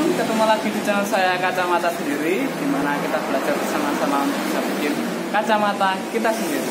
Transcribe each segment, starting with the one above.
teman-teman, ketemu lagi di channel saya Kacamata Sendiri, di mana kita belajar bersama-sama untuk bisa bikin kacamata kita sendiri.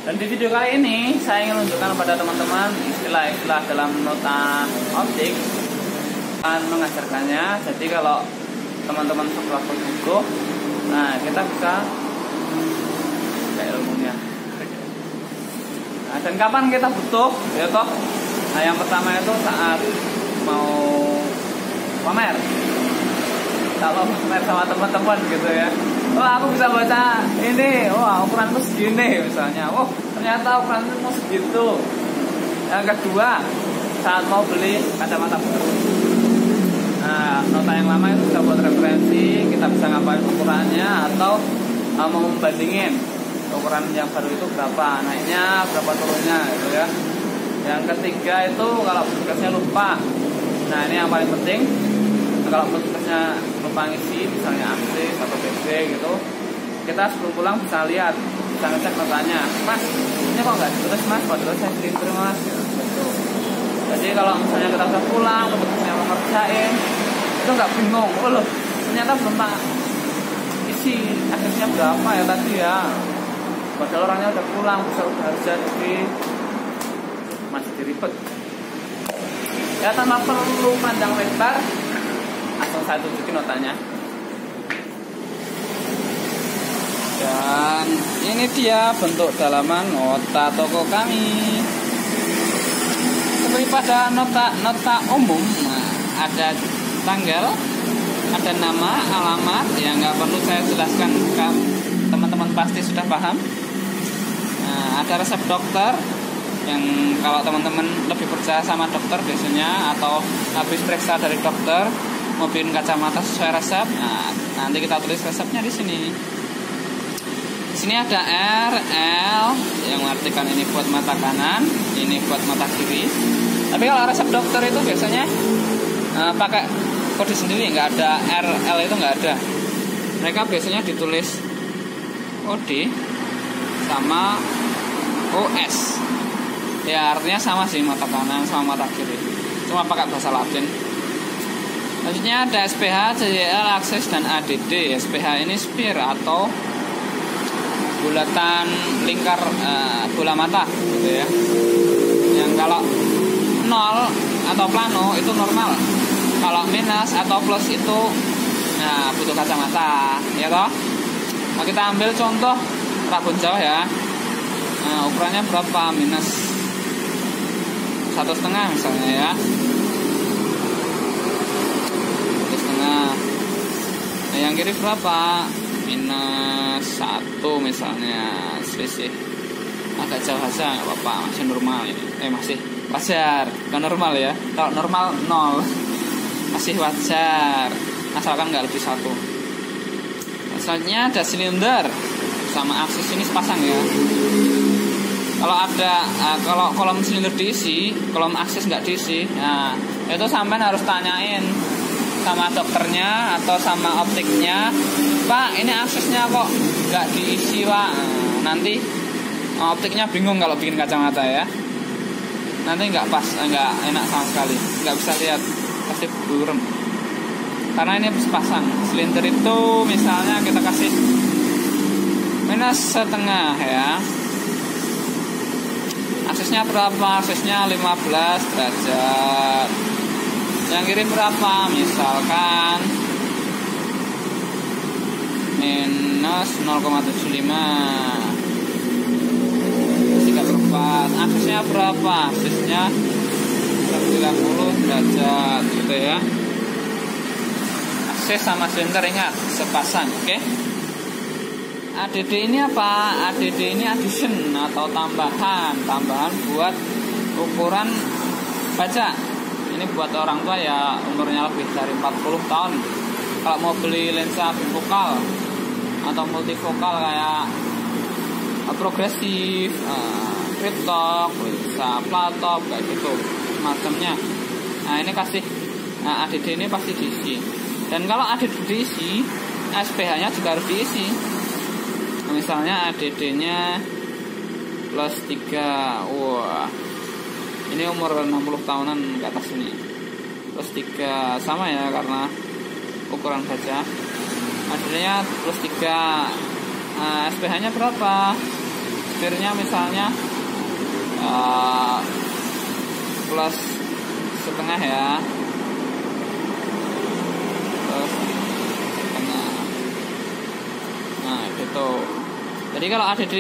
Dan di video kali ini saya ingin menunjukkan kepada teman-teman istilah-istilah dalam nota optik dan mengajarkannya. Jadi kalau teman-teman setelah buku, nah kita bisa kayak ilmunya. Nah, dan kapan kita butuh, ya toh? Nah, yang pertama itu saat mau pamer. Kalau pamer sama teman-teman gitu ya. Wah, aku bisa baca ini. Wah, ukuranku segini misalnya. Oh, ternyata ukuranku segitu. Yang kedua, saat mau beli kacamata baru. Nah, nota yang lama itu sudah buat referensi. Kita bisa ngapain ukurannya atau mau membandingin ukuran yang baru itu berapa naiknya, berapa turunnya gitu ya. Yang ketiga itu kalau petugasnya lupa. Nah, ini yang paling penting. Kalau petugasnya lupa ngisi misalnya AC atau PC gitu, kita sebelum pulang bisa lihat, bisa ngecek notanya. Mas, ini kok nggak ditulis mas, padahal saya deliver mas gitu. Jadi kalau misalnya kita udah pulang, petugasnya mau ngerjain, itu nggak bingung. Oh loh, ternyata belum tak isi akhirnya berapa ya tadi ya, padahal orangnya udah pulang, bisa udah harusnya, jadi masih diribet. Ya, tanpa perlu panjang lebar, langsung saya tunjukin notanya. Dan ini dia bentuk dalaman nota toko kami. Seperti pada nota umum, nah, ada tanggal, ada nama, alamat, yang nggak perlu saya jelaskan, teman-teman pasti sudah paham. Nah, ada resep dokter, yang kalau teman-teman lebih percaya sama dokter biasanya, atau habis periksa dari dokter mau bikin kacamata sesuai resep, nah, nanti kita tulis resepnya di sini. Di sini ada R, L, yang mengartikan ini buat mata kanan, ini buat mata kiri. Tapi kalau resep dokter itu biasanya pakai kode sendiri, nggak ada R, L itu nggak ada. Mereka biasanya ditulis OD sama OS. Ya, artinya sama sih, mata kanan sama mata kiri, cuma pakai bahasa Latin. Selanjutnya ada SPH, CJL, akses, dan ADD. SPH ini sphere atau bulatan lingkar bola mata gitu ya. Yang kalau 0 atau plano itu normal. Kalau minus atau plus itu nah butuh kacamata, ya toh. Nah, kita ambil contoh rabun Jawa ya. Nah, ukurannya berapa? Minus 1,5 misalnya ya. 1,5. Nah, yang kiri berapa? Minus 1 misalnya. Selisih agak jauh saja, nggak apa-apa, masih normal ini. Masih wajar, bukan normal ya. Kalau normal 0, masih wajar, asalkan nggak lebih 1. Nah, selanjutnya ada silinder sama aksis, ini sepasang ya. Kalau ada kalau kolom silinder diisi, kolom aksis nggak diisi, nah itu sampean harus tanyain sama dokternya atau sama optiknya, Pak, ini aksesnya kok nggak diisi Pak. Nah, nanti optiknya bingung kalau bikin kacamata ya, nanti nggak pas, nggak enak sama sekali, nggak bisa lihat, pasti burem. Karena ini sepasang. Silinder itu misalnya kita kasih minus 1,5 ya. Aksesnya berapa? Aksesnya 15 derajat. Yang kiri berapa? Misalkan minus 0,75. 3/4. Aksesnya berapa? Aksesnya 90 derajat gitu ya. Akses sama silinder ingat sepasang, oke? ADD ini apa? ADD ini addition atau tambahan buat ukuran baca. Ini buat orang tua ya, umurnya lebih dari 40 tahun. Kalau mau beli lensa bifokal atau multifokal kayak progresif, kriptok, lensa platop kayak gitu macamnya. Nah, ini kasih ADD ini pasti diisi. Dan kalau ADD diisi, SPH-nya juga harus diisi. Misalnya ADD-nya plus 3. Wah, ini umur 60 tahunan ke atas ini. +3 sama ya karena ukuran baja. Adanya +3. SPH nya berapa? Setirnya misalnya +1/2 ya, +1/2. Nah gitu. Jadi kalau ADD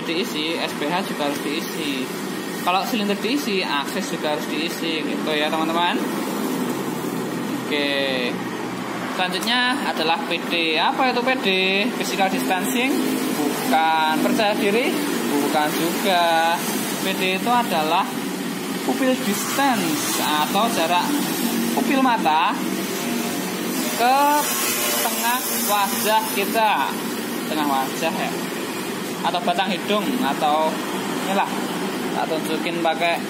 diisi, SPH juga harus diisi. Kalau silinder diisi, akses juga harus diisi, gitu ya teman-teman. Oke. Selanjutnya adalah PD. Apa itu PD? Physical distancing? Bukan. Percaya diri? Bukan juga. PD itu adalah pupil distance atau jarak pupil mata ke tengah wajah kita, tengah wajah ya, atau batang hidung, atau inilah tak tunjukin pakai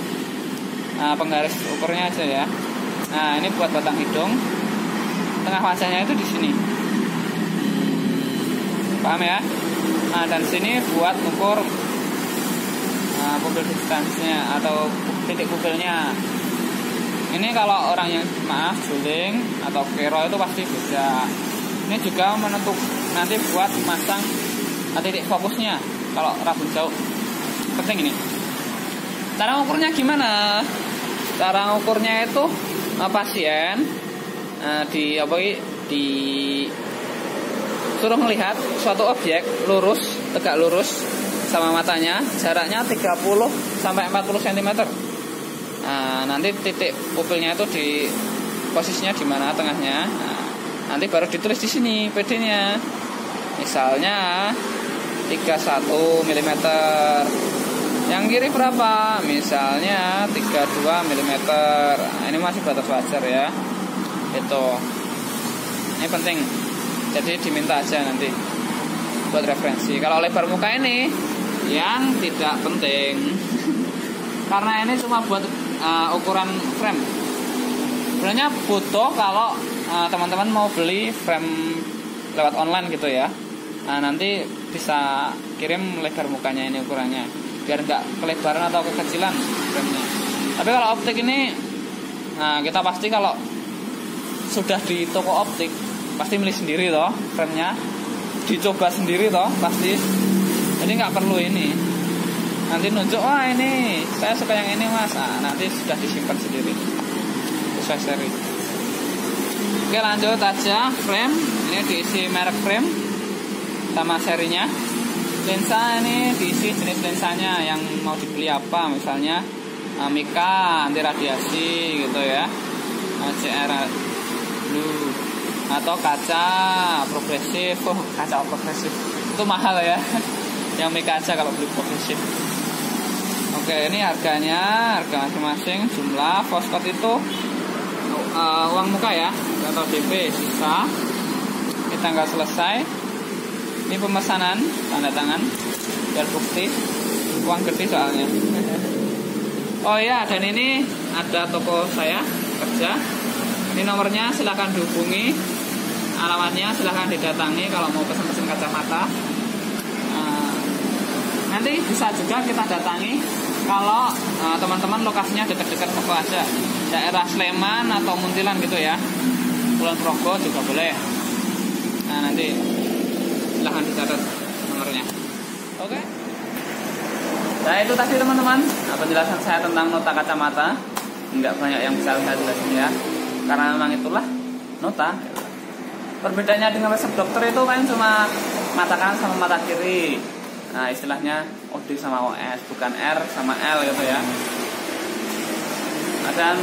penggaris ukurnya aja ya. Nah ini buat batang hidung, tengah wajahnya itu di sini, paham ya? Nah dan sini buat ukur pupil distance-nya atau titik pupilnya. Ini kalau orang yang juling atau kero itu pasti beda. Ini juga menentuk nanti buat masang titik fokusnya kalau rabun jauh. Penting ini. Cara ukurnya gimana? Cara ukurnya itu pasien suruh melihat suatu objek lurus, tegak lurus sama matanya, jaraknya 30 sampai 40 cm. Nah, nanti titik pupilnya itu di posisinya di mana tengahnya. Nah, nanti baru ditulis di sini PD-nya. Misalnya 31 mm. Yang kiri berapa? Misalnya 32 mm. Nah, ini masih batas wajar ya. Itu. Ini penting. Jadi diminta aja nanti buat referensi. Kalau lebar muka ini yang tidak penting. Karena ini cuma buat ukuran frame. Sebenarnya butuh kalau teman-teman mau beli frame lewat online gitu ya. Nah, nanti bisa kirim lebar mukanya ini ukurannya, biar nggak kelebaran atau kekecilan framenya. Tapi kalau optik ini, nah kita pasti kalau sudah di toko optik pasti milih sendiri toh framenya, dicoba sendiri toh pasti. Jadi nggak perlu ini. Nanti nunjuk, wah ini saya suka yang ini mas. Nah, nanti sudah disimpan sendiri sesuai seri. Oke lanjut aja frame. Ini diisi merek frame sama serinya. Lensa ini diisi jenis lensanya yang mau dibeli apa, misalnya Mika anti radiasi gitu ya, CR blue, atau kaca progresif. Kaca progresif itu mahal ya. Yang Mika aja kalau beli progresif. Oke, ini harganya, harga masing-masing, jumlah foskot itu uang muka ya, atau DP sisa. Ini tanggal selesai. Ini pemesanan, tanda tangan, biar bukti. Uang gede soalnya. Oh iya, dan ini ada toko saya kerja. Ini nomornya, silahkan dihubungi. Alamatnya silahkan didatangi kalau mau pesen-pesen kacamata. Nanti bisa juga kita datangi kalau teman-teman lokasinya dekat-dekat toko aja, daerah Sleman atau Muntilan gitu ya, Kulon Progo juga boleh. Nah nanti silahkan dicatat nomornya. Oke. Nah itu tadi teman-teman penjelasan saya tentang nota kacamata. Nggak banyak yang bisa saya jelasin ya, karena memang itulah nota. Perbedaannya dengan resep dokter itu kan cuma mata kanan sama mata kiri. Nah istilahnya OD sama OS, bukan R sama L gitu ya. Dan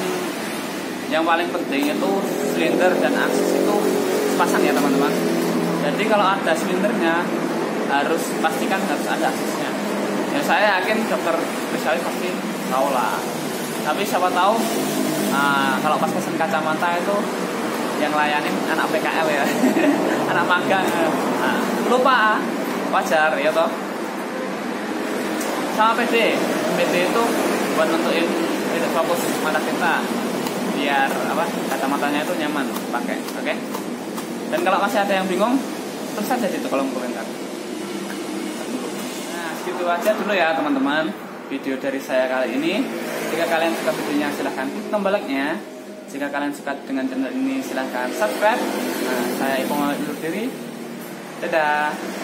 yang paling penting itu silinder dan aksis itu sepasang ya teman-teman. Jadi kalau ada silindernya harus pastikan harus ada aksesnya. Ya saya yakin dokter spesialis pasti tahu lah. Tapi siapa tahu kalau pas pesen kacamata itu yang layanin anak PKL ya, anak magang. Nah, lupa, wajar ya toh. Sama PD itu buat nentuin titik fokus mata kita, biar kacamatanya itu nyaman pakai. Oke. Dan kalau masih ada yang bingung, terus saja di kolom komentar. Nah segitu aja dulu ya teman-teman video dari saya kali ini. Jika kalian suka videonya silahkan klik tombol like-nya, Jika kalian suka dengan channel ini silahkan subscribe. Nah, saya Ipong undur diri. Dadah.